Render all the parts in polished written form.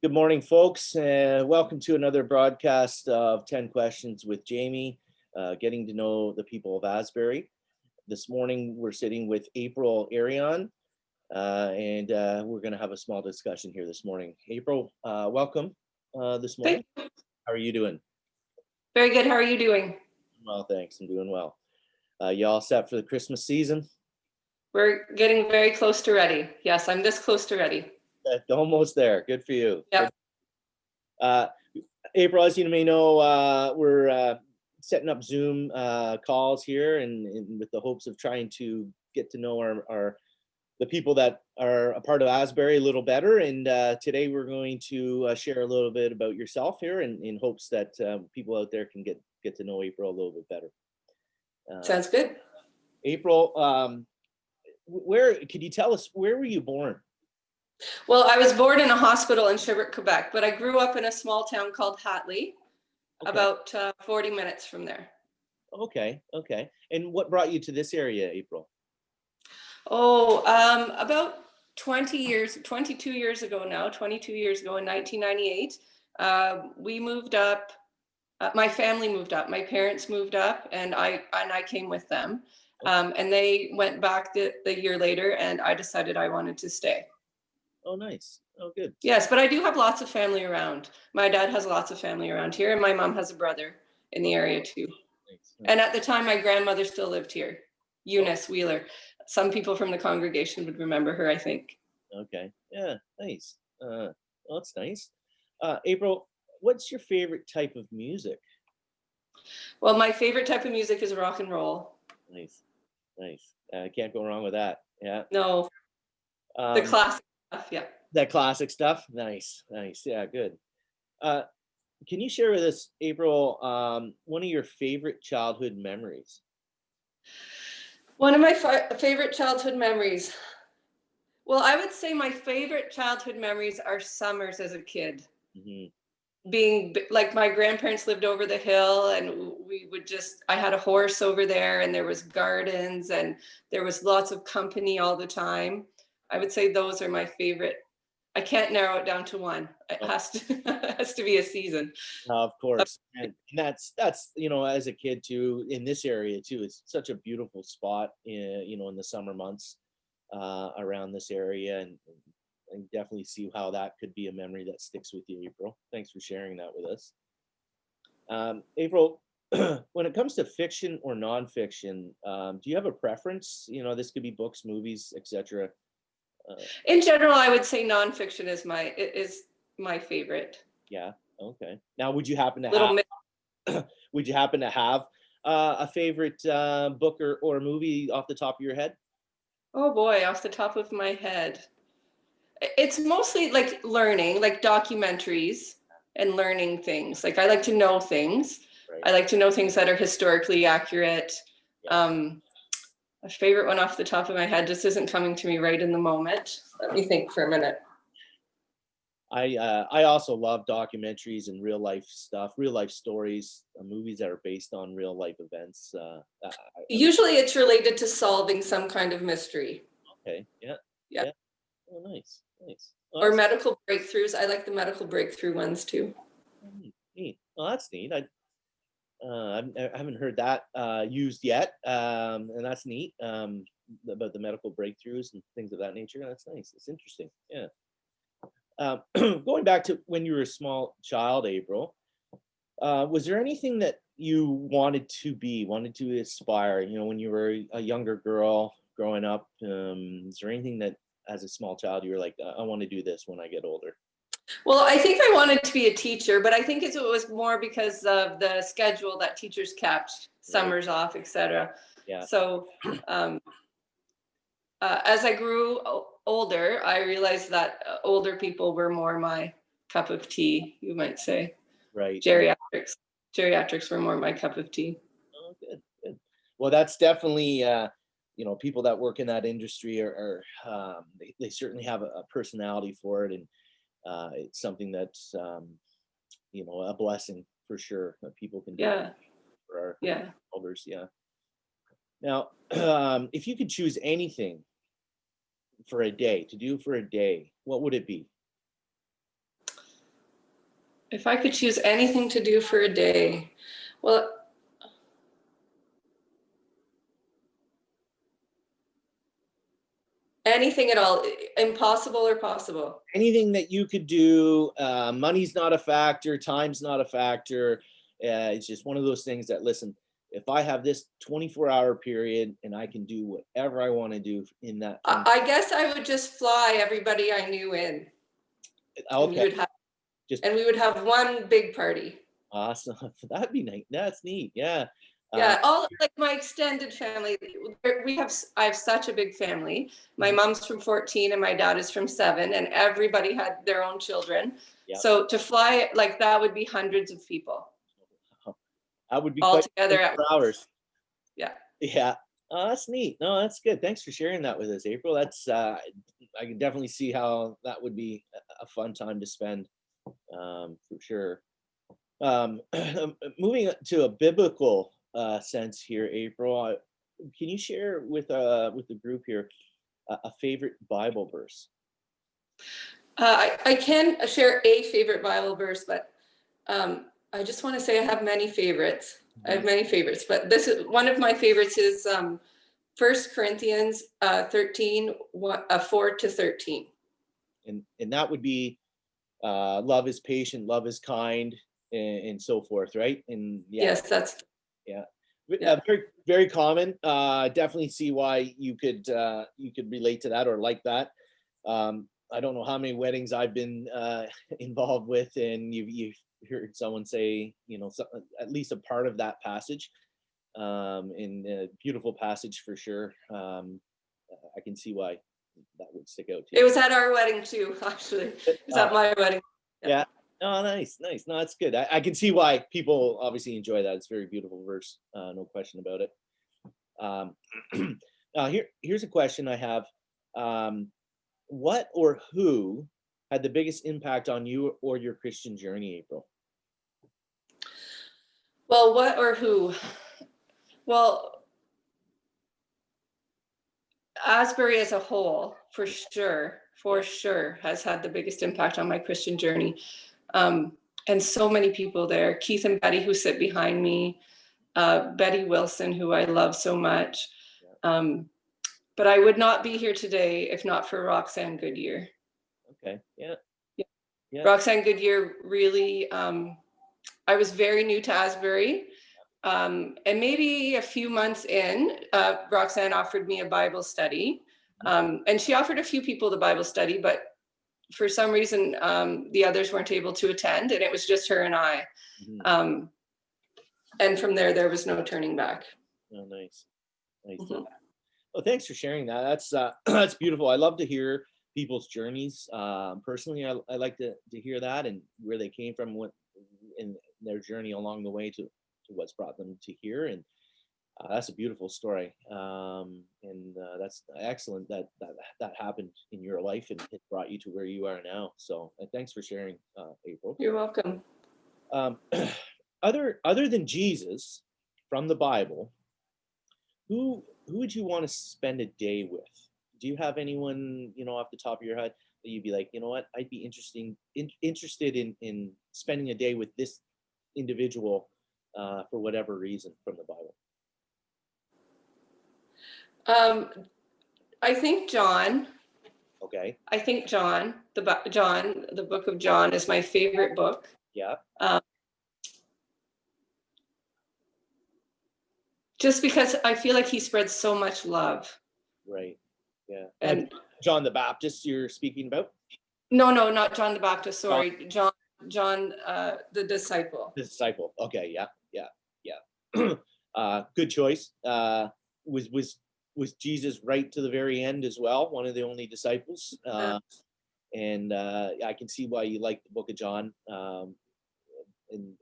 Good morning, folks. Welcome to another broadcast of 10 Questions with Jamie, getting to know the people of Asbury. This morning, we're sitting with April Erion, and we're going to have a small discussion here this morning. April, welcome this morning. How are you doing? Very good. How are you doing? Well, thanks. I'm doing well. You all set for the Christmas season? We're getting very close to ready. Yes, I'm this close to ready. Almost there. Good for you. Yep. April, as you may know, we're setting up Zoom calls here, and with the hopes of trying to get to know the people that are a part of Asbury a little better. And today we're going to share a little bit about yourself here, in hopes that people out there can get to know April a little bit better. Sounds good. April, where could you tell us, where were you born? Well, I was born in a hospital in Sherbrooke, Quebec, but I grew up in a small town called Hatley, about 40 minutes from there. Okay. And what brought you to this area, April? Oh, about 22 years ago in 1998, we moved up. My family moved up. My parents moved up, and I came with them. And they went back the year later, and I decided I wanted to stay. Oh, nice. Oh, good. Yes, but I do have lots of family around. My dad has lots of family around here, and my mom has a brother in the area too. Nice. And at the time, my grandmother still lived here, Eunice Wheeler. Some people from the congregation would remember her, I think. Okay. Yeah, nice. Well, that's nice. April, what's your favorite type of music? Well, my favorite type of music is rock and roll. Nice. Can't go wrong with that. Yeah. No, the classic stuff, yeah. That classic stuff? Nice. Yeah, good. Can you share with us, April, one of your favorite childhood memories? One of my favorite childhood memories. Well, I would say my favorite childhood memories are summers as a kid. Mm-hmm. Being like, my grandparents lived over the hill, and I had a horse over there, and there was gardens, and there was lots of company all the time. I would say those are my favorite. I can't narrow it down to one. It has to be a season. Of course. And that's as a kid too, in this area too, it's such a beautiful spot in the summer months around this area, and I definitely see how that could be a memory that sticks with you, April. Thanks for sharing that with us. April, when it comes to fiction or nonfiction, do you have a preference? This could be books, movies, etc. In general, I would say nonfiction is my favorite. Yeah. Okay. Now, would you happen to have a favorite book or movie off the top of your head? Oh boy, off the top of my head. It's mostly like learning, like documentaries and learning things. Like, I like to know things. Right. I like to know things that are historically accurate. Yeah. A favorite one off the top of my head just isn't coming to me right in the moment. Let me think for a minute. I also love documentaries and real life stuff, real life stories, movies that are based on real life events. Usually it's related to solving some kind of mystery. Okay. Yeah. Oh, nice. Well, or medical breakthroughs. I like the medical breakthrough ones too. Neat. Well, that's neat. I haven't heard that used yet, and that's neat. About the medical breakthroughs and things of that nature. That's nice. It's interesting. Yeah. Going back to when you were a small child, April, was there anything that you wanted to aspire? When you were a younger girl growing up, is there anything that, as a small child, you were like, I want to do this when I get older? Well, I think I wanted to be a teacher, but I think it was more because of the schedule that teachers kept, summers off, etc. Yeah. So as I grew older, I realized that older people were more my cup of tea, you might say. Right. Geriatrics were more my cup of tea. Oh, good. Well, that's definitely, people that work in that industry are they certainly have a personality for it, and it's something that's a blessing for sure that people can do for our elders. Yeah. Now, if you could choose anything to do for a day, what would it be? If I could choose anything to do for a day, well, anything at all, impossible or possible. Anything that you could do. Money's not a factor, time's not a factor. It's just one of those things that, listen, if I have this 24-hour period and I can do whatever I want to do in that 20. I guess I would just fly everybody I knew in. Okay. And we would have one big party. Awesome. That'd be nice. That's neat. Yeah. Yeah, all like my extended family. I have such a big family. My mom's from 14 and my dad is from 7, and everybody had their own children. Yep. So to fly like that would be hundreds of people. That would be all quite together for hours. Yeah. Yeah. Oh, that's neat. No, that's good. Thanks for sharing that with us, April. That's I can definitely see how that would be a fun time to spend, for sure. Moving to a biblical sense here, April, can you share with the group here a favorite Bible verse? I can share a favorite Bible verse, but I just want to say I have many favorites. I have many favorites, but this is one of my favorites is 1 Corinthians 13, 4 to 13. And that would be love is patient, love is kind, and so forth, right? And yes, that's very, very common. Definitely see why you could relate to that or like that. I don't know how many weddings I've been involved with, and you've heard someone say, at least a part of that passage. In a beautiful passage for sure. I can see why that would stick out to you. It was at our wedding too, actually. It was at my wedding. Yeah. Oh, nice. No, that's good. I can see why people obviously enjoy that. It's a very beautiful verse, no question about it. Here's a question I have. What or who had the biggest impact on you or your Christian journey, April? Well, what or who? Well, Asbury as a whole, for sure, has had the biggest impact on my Christian journey. And so many people there, Keith and Betty, who sit behind me, Betty Wilson, who I love so much. But I would not be here today if not for Roxanne Goodyear. Okay, yeah. Roxanne Goodyear really, I was very new to Asbury. And maybe a few months in, Roxanne offered me a Bible study. And she offered a few people the Bible study, but for some reason, the others weren't able to attend, and it was just her and I. And from there was no turning back. Oh, nice. Well, thanks for sharing that. That's beautiful. I love to hear people's journeys. Personally, I like to hear that and where they came from, what in their journey along the way to what's brought them to here. And that's a beautiful story. And that's excellent that happened in your life and it brought you to where you are now. So thanks for sharing, April. You're welcome. Other than Jesus from the Bible, who would you want to spend a day with? Do you have anyone, off the top of your head that you'd be like, you know what, I'd be interested in spending a day with this individual for whatever reason from the Bible? I think John. Okay. I think John, the book of John is my favorite book. Yeah. Just because I feel like he spreads so much love. Right. Yeah. And John the Baptist you're speaking about? No, not John the Baptist. Sorry, John, the disciple. The disciple. Okay. Yeah. Good choice. Was Jesus right to the very end as well? One of the only disciples. And I can see why you like the book of John, and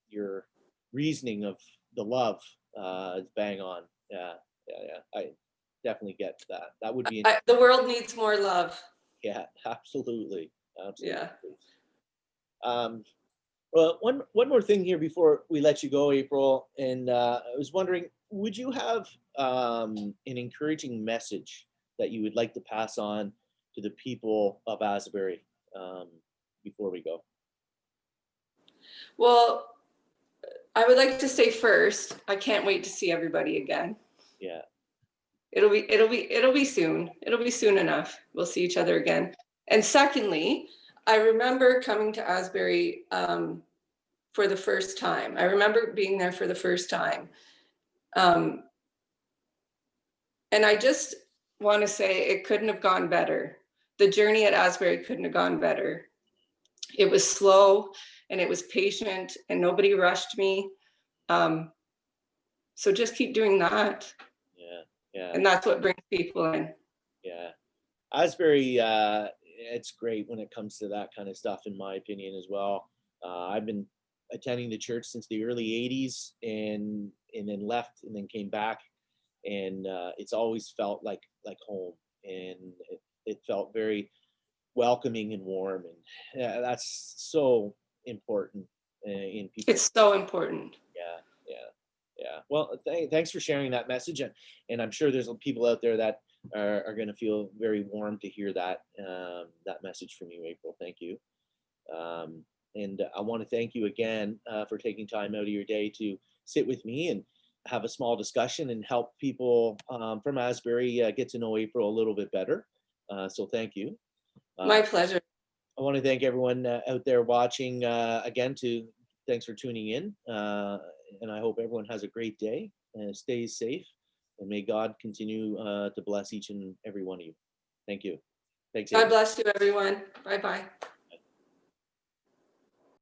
your reasoning of the love is bang on. Yeah. I definitely get that. That would be the world needs more love. Yeah, absolutely. Yeah. Well, one more thing here before we let you go, April, and I was wondering, would you have an encouraging message that you would like to pass on to the people of Asbury before we go? Well, I would like to say first, I can't wait to see everybody again. Yeah. It'll be soon. It'll be soon enough. We'll see each other again. And secondly, I remember coming to Asbury for the first time. I remember being there for the first time. And I just want to say it couldn't have gone better. The journey at Asbury couldn't have gone better. It was slow and it was patient and nobody rushed me. So just keep doing that. Yeah. Yeah. And that's what brings people in. Yeah. Asbury, it's great when it comes to that kind of stuff, in my opinion, as well. I've been attending the church since the early 80s and then left and then came back. And it's always felt like home. And it felt very welcoming and warm. And that's so important in people. It's so important. Yeah. Yeah. Yeah. Well, thanks for sharing that message. And I'm sure there's people out there that are going to feel very warm to hear that that message from you, April. Thank you. And I want to thank you again for taking time out of your day to sit with me and have a small discussion and help people from Asbury get to know April a little bit better. So thank you. My pleasure. I want to thank everyone out there watching again. Thanks for tuning in. And I hope everyone has a great day and stays safe. And may God continue to bless each and every one of you. Thank you. Thanks. God bless you, everyone. Bye-bye.